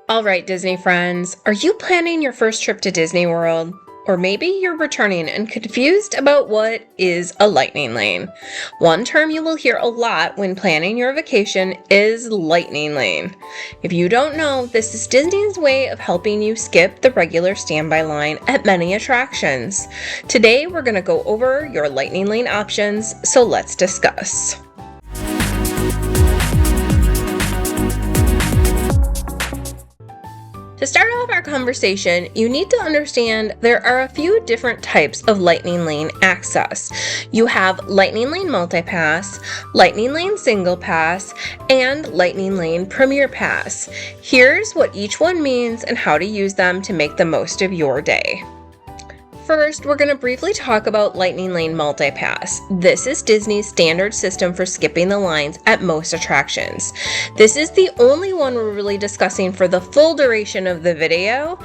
All right, Disney friends, are you planning your first trip to Disney World? Or maybe you're returning and confused about what is a lightning lane. One term you will hear a lot when planning your vacation is lightning lane. If you don't know, this is Disney's way of helping you skip the regular standby line at many attractions. Today, we're going to go over your lightning lane options, so let's discuss. To start off our conversation, you need to understand there are a few different types of Lightning Lane access. You have Lightning Lane MultiPass, Lightning Lane Single Pass, and Lightning Lane Premier Pass. Here's what each one means and how to use them to make the most of your day. First, we're going to briefly talk about Lightning Lane MultiPass. This is Disney's standard system for skipping the lines at most attractions. This is the only one we're really discussing for the full duration of the video,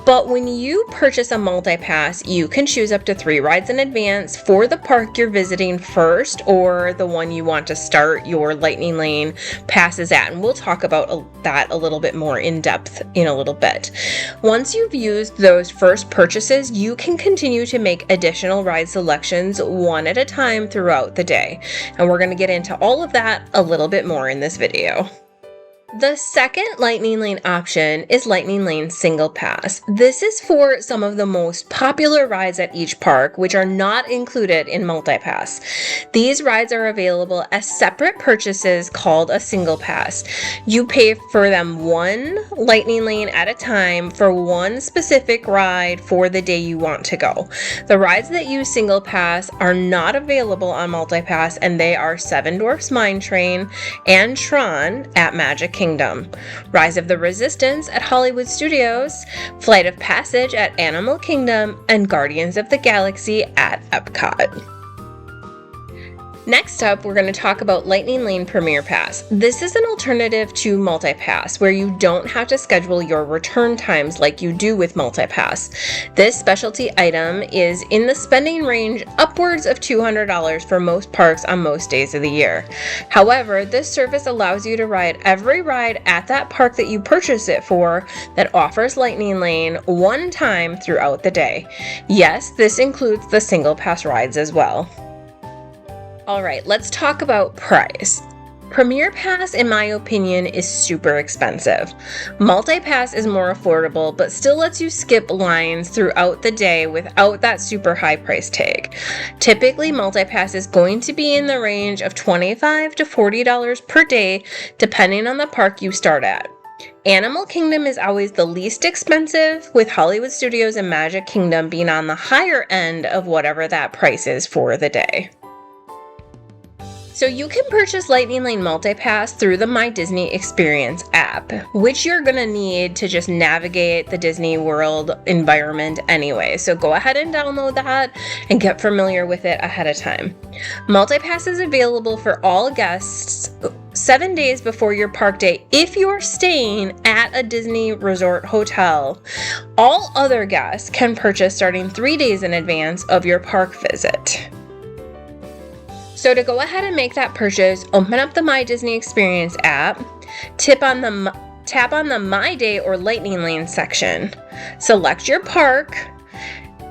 but when you purchase a MultiPass, you can choose up to 3 rides in advance for the park you're visiting first or the one you want to start your Lightning Lane passes at, and we'll talk about that a little bit more in depth in a little bit. Once you've used those first purchases, you can continue to make additional ride selections one at a time throughout the day. And we're going to get into all of that a little bit more in this video. The second Lightning Lane option is Lightning Lane Single Pass. This is for some of the most popular rides at each park, which are not included in MultiPass. These rides are available as separate purchases called a Single Pass. You pay for them one Lightning Lane at a time for one specific ride for the day you want to go. The rides that use Single Pass are not available on MultiPass, and they are Seven Dwarfs Mine Train and Tron at Magic Kingdom, Rise of the Resistance at Hollywood Studios, Flight of Passage at Animal Kingdom, and Guardians of the Galaxy at Epcot. Next up, we're going to talk about Lightning Lane Premier Pass. This is an alternative to MultiPass where you don't have to schedule your return times like you do with MultiPass. This specialty item is in the spending range upwards of $200 for most parks on most days of the year. However, this service allows you to ride every ride at that park that you purchase it for that offers Lightning Lane one time throughout the day. Yes, this includes the single pass rides as well. All right, let's talk about price. Premier Pass, in my opinion, is super expensive. MultiPass is more affordable, but still lets you skip lines throughout the day without that super high price tag. Typically, MultiPass is going to be in the range of $25 to $40 per day, depending on the park you start at. Animal Kingdom is always the least expensive, with Hollywood Studios and Magic Kingdom being on the higher end of whatever that price is for the day. So you can purchase Lightning Lane MultiPass through the My Disney Experience app, which you're going to need to just navigate the Disney World environment anyway. So go ahead and download that and get familiar with it ahead of time. MultiPass is available for all guests 7 days before your park day if you're staying at a Disney Resort hotel. All other guests can purchase starting 3 days in advance of your park visit. So to go ahead and make that purchase, open up the My Disney Experience app, tap on the My Day or Lightning Lane section, select your park,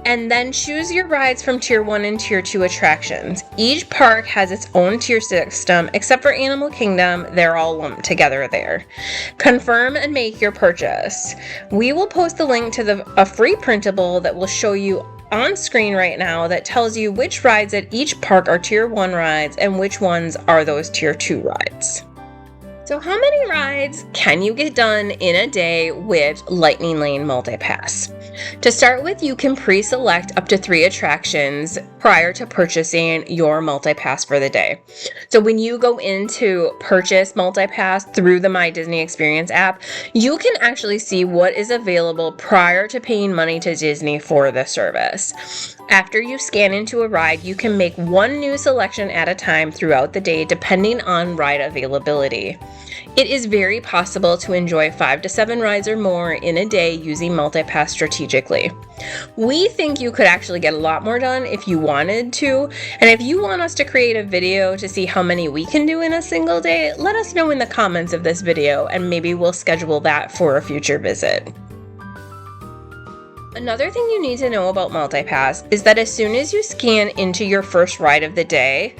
and then choose your rides from Tier 1 and Tier 2 attractions. Each park has its own tier system, except for Animal Kingdom, they're all lumped together there. Confirm and make your purchase. We will post the link to a free printable that will show you on screen right now that tells you which rides at each park are Tier 1 rides and which ones are those Tier 2 rides. So how many rides can you get done in a day with Lightning Lane MultiPass? To start with, you can pre-select up to 3 attractions prior to purchasing your MultiPass for the day. So when you go in to purchase MultiPass through the My Disney Experience app, you can actually see what is available prior to paying money to Disney for the service. After you scan into a ride, you can make one new selection at a time throughout the day depending on ride availability. It is very possible to enjoy 5 to 7 rides or more in a day using MultiPass strategically. We think you could actually get a lot more done if you wanted to, and if you want us to create a video to see how many we can do in a single day, let us know in the comments of this video and maybe we'll schedule that for a future visit. Another thing you need to know about MultiPass is that as soon as you scan into your first ride of the day,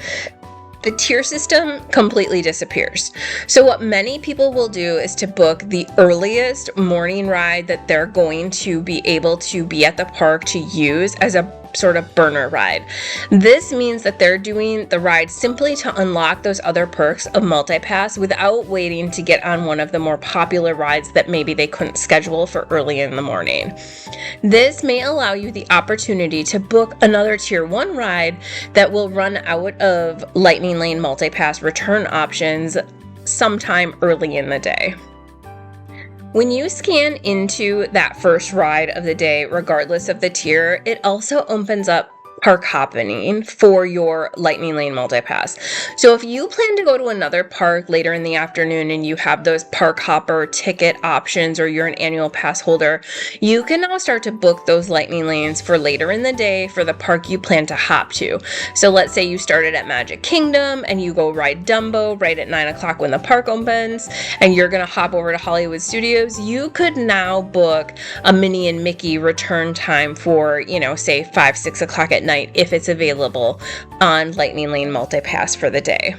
the tier system completely disappears. So what many people will do is to book the earliest morning ride that they're going to be able to be at the park to use as a sort of burner ride. This means that they're doing the ride simply to unlock those other perks of MultiPass without waiting to get on one of the more popular rides that maybe they couldn't schedule for early in the morning. This may allow you the opportunity to book another tier 1 ride that will run out of Lightning Lane MultiPass return options sometime early in the day. When you scan into that first ride of the day, regardless of the tier, it also opens up park hopping for your Lightning Lane MultiPass. So if you plan to go to another park later in the afternoon and you have those park hopper ticket options or you're an annual pass holder, you can now start to book those Lightning Lanes for later in the day for the park you plan to hop to. So let's say you started at Magic Kingdom and you go ride Dumbo right at 9 o'clock when the park opens and you're gonna hop over to Hollywood Studios, you could now book a Minnie and Mickey return time for, say 5, 6 o'clock at night if it's available on Lightning Lane MultiPass for the day.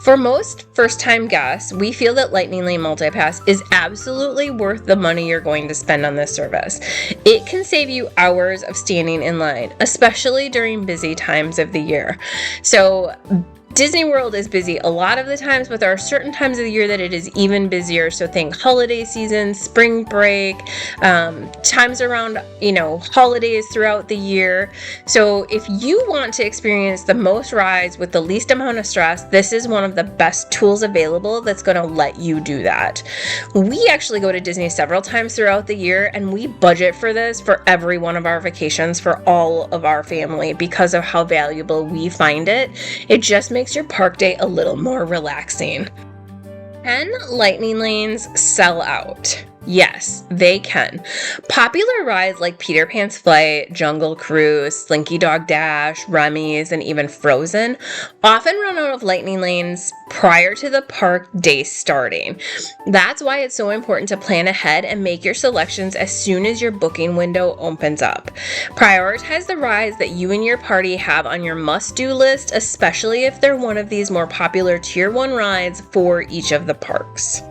For most first-time guests, we feel that Lightning Lane MultiPass is absolutely worth the money you're going to spend on this service. It can save you hours of standing in line, especially during busy times of the year. So Disney World is busy a lot of the times, but there are certain times of the year that it is even busier. So think holiday season, spring break, times around, holidays throughout the year. So if you want to experience the most rides with the least amount of stress, this is one of the best tools available that's going to let you do that. We actually go to Disney several times throughout the year, and we budget for this for every one of our vacations for all of our family because of how valuable we find it. It just makes your park day a little more relaxing. Can Lightning Lanes sell out? Yes, they can. Popular rides like Peter Pan's Flight, Jungle Cruise, Slinky Dog Dash, Remy's, and even Frozen often run out of Lightning Lanes prior to the park day starting. That's why it's so important to plan ahead and make your selections as soon as your booking window opens up. Prioritize the rides that you and your party have on your must-do list, especially if they're one of these more popular Tier 1 rides for each of the parks.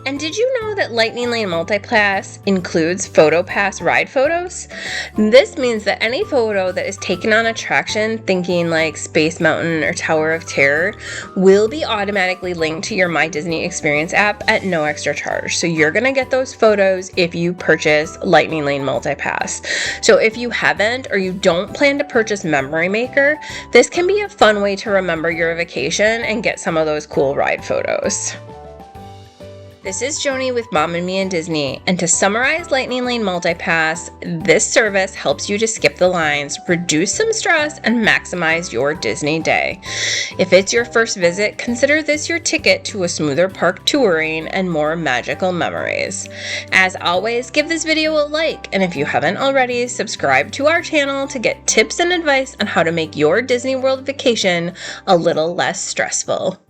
And did you know that Lightning Lane MultiPass includes PhotoPass ride photos? This means that any photo that is taken on attraction, thinking like Space Mountain or Tower of Terror, will be automatically linked to your My Disney Experience app at no extra charge. So you're gonna get those photos if you purchase Lightning Lane MultiPass. So if you haven't or you don't plan to purchase Memory Maker, this can be a fun way to remember your vacation and get some of those cool ride photos. This is Joni with Mom and Me and Disney, and to summarize Lightning Lane MultiPass, this service helps you to skip the lines, reduce some stress, and maximize your Disney day. If it's your first visit, consider this your ticket to a smoother park touring and more magical memories. As always, give this video a like, and if you haven't already, subscribe to our channel to get tips and advice on how to make your Disney World vacation a little less stressful.